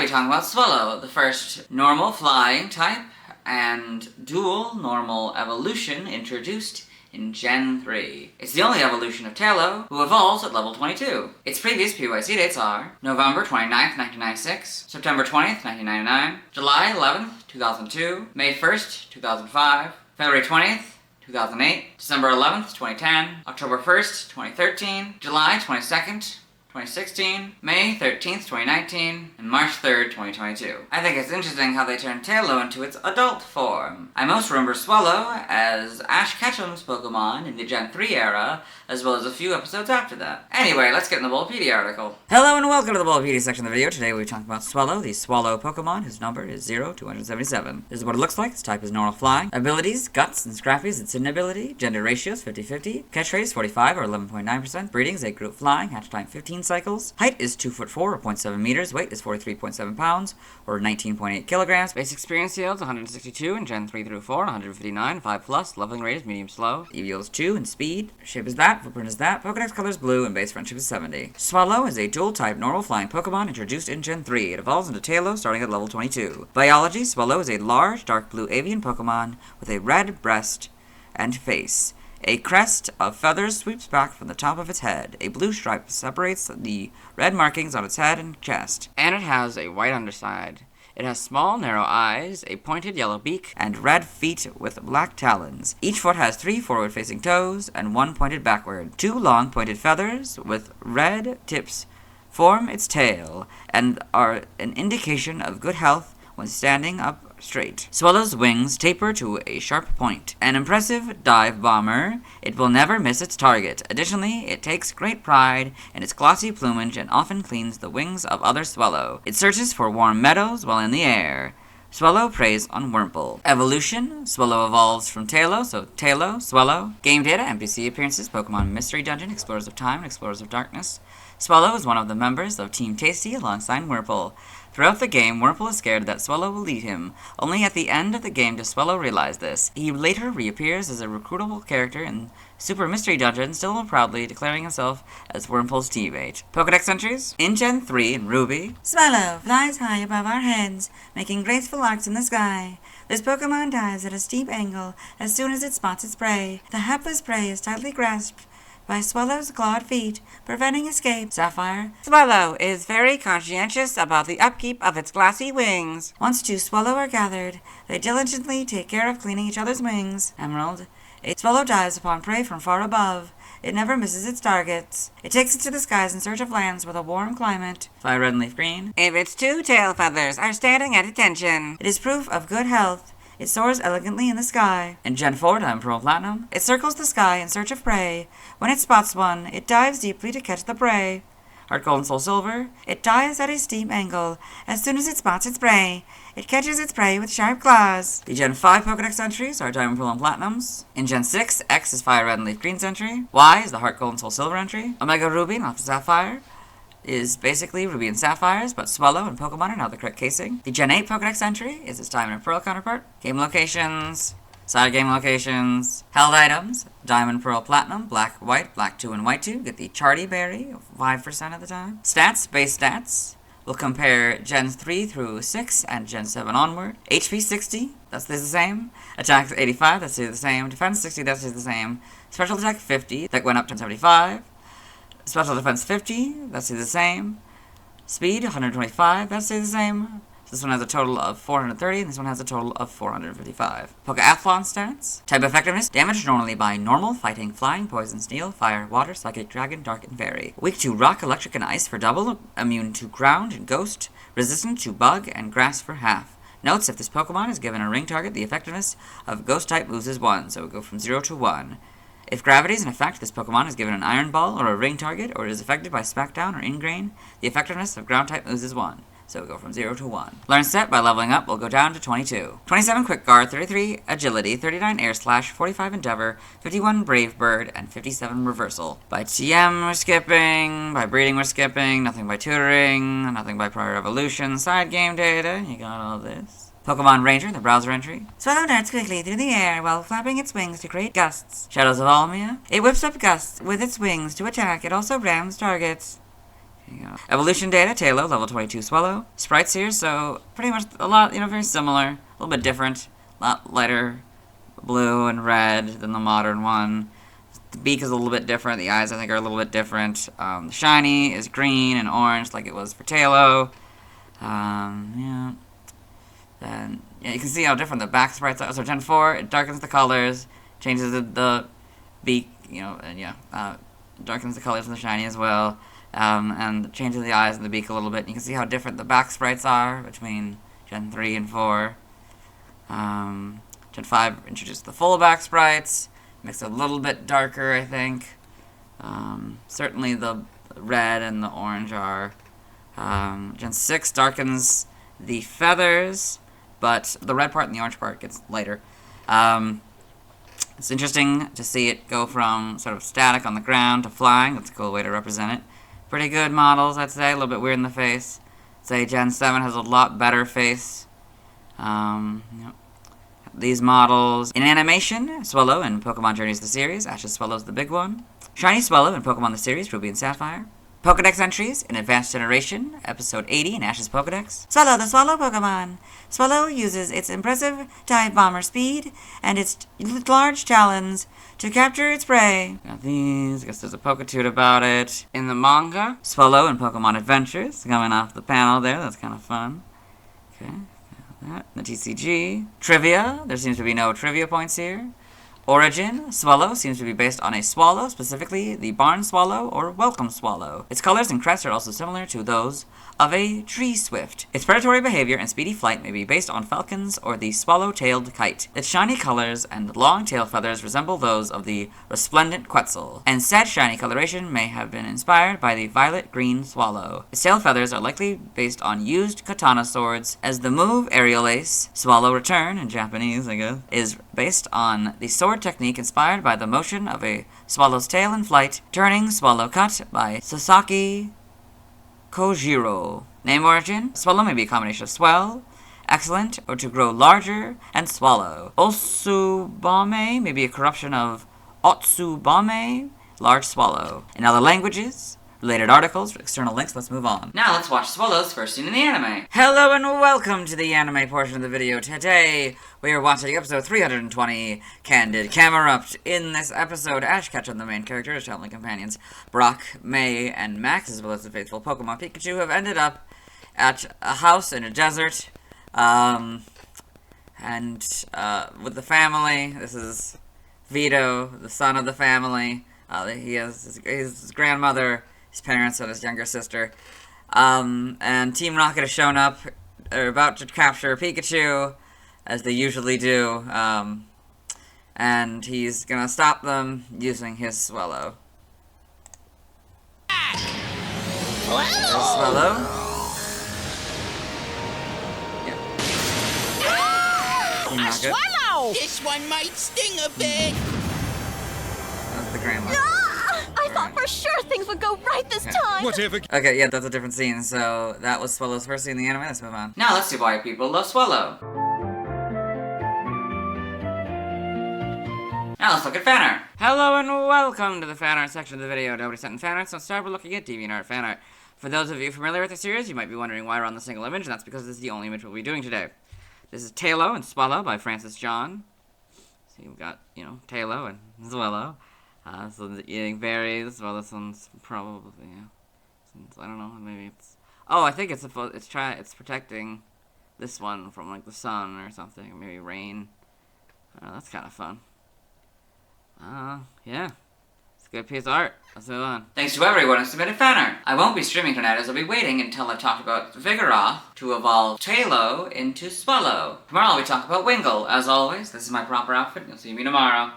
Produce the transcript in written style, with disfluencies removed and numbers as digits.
we're talking about Swellow, the first normal flying type and dual normal evolution introduced in Gen 3. It's the only evolution of Taillow, who evolves at level 22. Its previous PYC dates are November 29th, 1996, September 20th, 1999, July 11th, 2002, May 1st, 2005, February 20th, 2008, December 11th, 2010, October 1st, 2013, July 22nd, 2016, May 13th, 2019, and March 3rd, 2022. I think it's interesting how they turned Taillow into its adult form. I most remember Swellow as Ash Ketchum's Pokémon in the Gen 3 era, as well as a few episodes after that. Anyway, let's get in the Bulbapedia article. Hello and welcome to the Bulbapedia section of the video. Today we're talking about Swellow, the Swallow Pokémon, whose number is 0 to 177. This is what it looks like. Its type is normal flying. Abilities, Guts and Scrappy's its hidden ability. Gender ratios, 50-50. Catch rate is 45 or 11.9%. Breedings, 8 group flying. Hatch time, 15 cycles. Height is 2'4" or 0.7 meters. Weight is 43.7 pounds or 19.8 kilograms. Base experience yields 162 in Gen 3 through 4, 159, 5+. Leveling rate is medium slow. EV is 2 and speed. Shape is that. Footprint is that. Pokedex color is blue and base friendship is 70. Swellow is a dual type normal flying Pokemon introduced in Gen 3. It evolves into Taillow starting at level 22. Biology, Swellow is a large dark blue avian Pokemon with a red breast and face. A crest of feathers sweeps back from the top of its head. A blue stripe separates the red markings on its head and chest. And it has a white underside. It has small, narrow eyes, a pointed yellow beak, and red feet with black talons. Each foot has 3 forward-facing toes and 1 pointed backward. 2 long pointed feathers with red tips form its tail and are an indication of good health when standing up straight. Swellow's wings taper to a sharp point. An impressive dive bomber, it will never miss its target. Additionally, it takes great pride in its glossy plumage and often cleans the wings of other Swellow. It searches for warm meadows while in the air. Swellow preys on Wurmple. Evolution, Swellow evolves from Taillow, so Taillow, Swellow. Game data, NPC appearances, Pokemon Mystery Dungeon, Explorers of Time, and Explorers of Darkness. Swellow is one of the members of Team Tasty alongside Wurmple. Throughout the game, Wurmple is scared that Swellow will lead him. Only at the end of the game does Swellow realize this. He later reappears as a recruitable character in Super Mystery Dungeon, still proudly declaring himself as Wurmple's teammate. Pokedex entries? In Gen 3 in Ruby, Swellow flies high above our heads, making graceful arcs in the sky. This Pokemon dives at a steep angle as soon as it spots its prey. The hapless prey is tightly grasped by Swellow's clawed feet, preventing escape. Sapphire. Swellow is very conscientious about the upkeep of its glassy wings. Once 2 Swellow are gathered, they diligently take care of cleaning each other's wings. Emerald. A Swellow dives upon prey from far above. It never misses its targets. It takes it to the skies in search of lands with a warm climate. Fire red and leaf green. If its 2 tail feathers are standing at attention, it is proof of good health. It soars elegantly in the sky. In Gen 4, Diamond Pearl Platinum. It circles the sky in search of prey. When it spots one, it dives deeply to catch the prey. Heart Gold and Soul Silver. It dives at a steep angle. As soon as it spots its prey, it catches its prey with sharp claws. The Gen 5 Pokedex entries are Diamond Pearl and Platinums. In Gen 6, X is Fire Red and Leaf Green's entry. Y is the Heart Gold and Soul Silver entry. Omega Ruby and Alpha Sapphire is basically Ruby and Sapphires, but Swellow and Pokemon are now the correct casing. The Gen 8 Pokedex entry is its Diamond and Pearl counterpart. Game locations, side game locations, held items, Diamond, Pearl, Platinum, Black, White, Black 2, and White 2. Get the Charty Berry, 5% of the time. Stats, base stats. We'll compare Gen 3 through 6 and Gen 7 onward. HP 60, that stays the same. Attack 85, that stays the same. Defense 60, that stays the same. Special attack 50, that went up to 75. Special defense 50, that stays the same. Speed 125, that stays the same. This one has a total of 430, and this one has a total of 455. Pokeathlon stats. Type effectiveness. Damage normally by normal, fighting, flying, poison, steel, fire, water, psychic, dragon, dark, and fairy. Weak to rock, electric, and ice for double. Immune to ground and ghost. Resistant to bug and grass for half. Notes, if this Pokemon is given a ring target, the effectiveness of ghost type loses 1, so it will go from 0 to 1. If gravity is in effect, this Pokemon is given an iron ball or a ring target, or it is affected by smackdown or ingrain, the effectiveness of ground type loses 1. So we'll go from 0 to 1. Learn set by leveling up will go down to 22. 27 Quick Guard, 33 Agility, 39 Air Slash, 45 Endeavor, 51 Brave Bird, and 57 Reversal. By TM we're skipping, by breeding we're skipping, nothing by tutoring, nothing by prior evolution, side game data, you got all this. Pokemon Ranger, the browser entry. Swellow darts quickly through the air while flapping its wings to create gusts. Shadows of Almia. It whips up gusts with its wings to attack. It also rams targets. There you go. Evolution data, Tailo, level 22 Swellow. Sprites here, so pretty much a lot, very similar. A little bit different. A lot lighter blue and red than the modern one. The beak is a little bit different. The eyes, I think, are a little bit different. The shiny is green and orange like it was for Tailo. Yeah. Then, yeah, you can see how different the back sprites are. So Gen 4, it darkens the colors, changes the beak, and yeah, darkens the colors of the shiny as well. And changes the eyes and the beak a little bit. You can see how different the back sprites are between Gen 3 and 4. Gen 5 introduced the full back sprites. Makes it a little bit darker, I think. Certainly the red and the orange are. Gen 6 darkens the feathers, but the red part and the orange part gets lighter. It's interesting to see it go from sort of static on the ground to flying. That's a cool way to represent it. Pretty good models, I'd say. A little bit weird in the face. I'd say Gen 7 has a lot better face. Yep. These models in animation, Swellow in Pokemon Journeys the series. Ash's Swellow's the big one. Shiny Swellow in Pokemon the series, Ruby and Sapphire. Pokedex entries in Advanced Generation, Episode 80 in Ash's Pokedex. Swellow, the Swallow Pokemon. Swellow uses its impressive dive bomber speed and its large talons to capture its prey. Got these. I guess there's a Poketoot about it. In the manga, Swellow in Pokemon Adventures, coming off the panel there. That's kind of fun. Okay. That. The TCG. Trivia. There seems to be no trivia points here. Origin. Swellow seems to be based on a swallow, specifically the barn swallow or welcome swallow. Its colors and crest are also similar to those of a tree swift. Its predatory behavior and speedy flight may be based on falcons or the swallow-tailed kite. Its shiny colors and long tail feathers resemble those of the resplendent quetzal, and said shiny coloration may have been inspired by the violet-green swallow. Its tail feathers are likely based on used katana swords, as the move Aerial Ace, Swallow Return in Japanese, I guess, is based on the sword technique inspired by the motion of a swallow's tail in flight, turning Swallow Cut by Sasaki Kojiro. Name origin: Swellow may be a combination of swell, excellent, or to grow larger, and swallow. Otsubame may be a corruption of Otsubame, large swallow. In other languages, related articles, external links, let's move on. Now let's watch Swellow's first scene in the anime. Hello and welcome to the anime portion of the video. Today, we are watching episode 320, Candid Camerupt. In this episode, Ash catches the main character, his traveling companions, Brock, May, and Max, as well as the faithful Pokemon Pikachu, have ended up at a house in a desert, with the family. This is Vito, the son of the family. He has his grandmother, his parents, and his younger sister. And Team Rocket has shown up. They're about to capture Pikachu, as they usually do. And he's gonna stop them using his Swellow. Swellow. Yep. Team Rocket. Swellow! This one might sting a bit. That's the grandma. I thought for sure things would go right this time. Whatever. Okay, yeah, that's a different scene. So that was Swellow's first scene in the anime. Let's move on. Now let's see why people love Swellow. Now let's look at fan art. Hello and welcome to the fan art section of the video. Nobody sent in fan art, so let's start by looking at DeviantArt fan art. For those of you familiar with the series, you might be wondering why we're on the single image, and that's because this is the only image we'll be doing today. This is Tailo and Swellow by Francis John. So you've got, Tailo and Swellow. So the eating berries. Well, this one's probably, I don't know, maybe it's. Oh, I think it's protecting this one from like the sun or something, maybe rain. That's kind of fun. Yeah, it's a good piece of art. Let's move on. Thanks to everyone who submitted fan art. I won't be streaming tonight, as I'll be waiting until I've talked about Vigoroth to evolve Tailo into Swellow. Tomorrow we talk about Wingull. As always, this is my proper outfit. You'll see me tomorrow.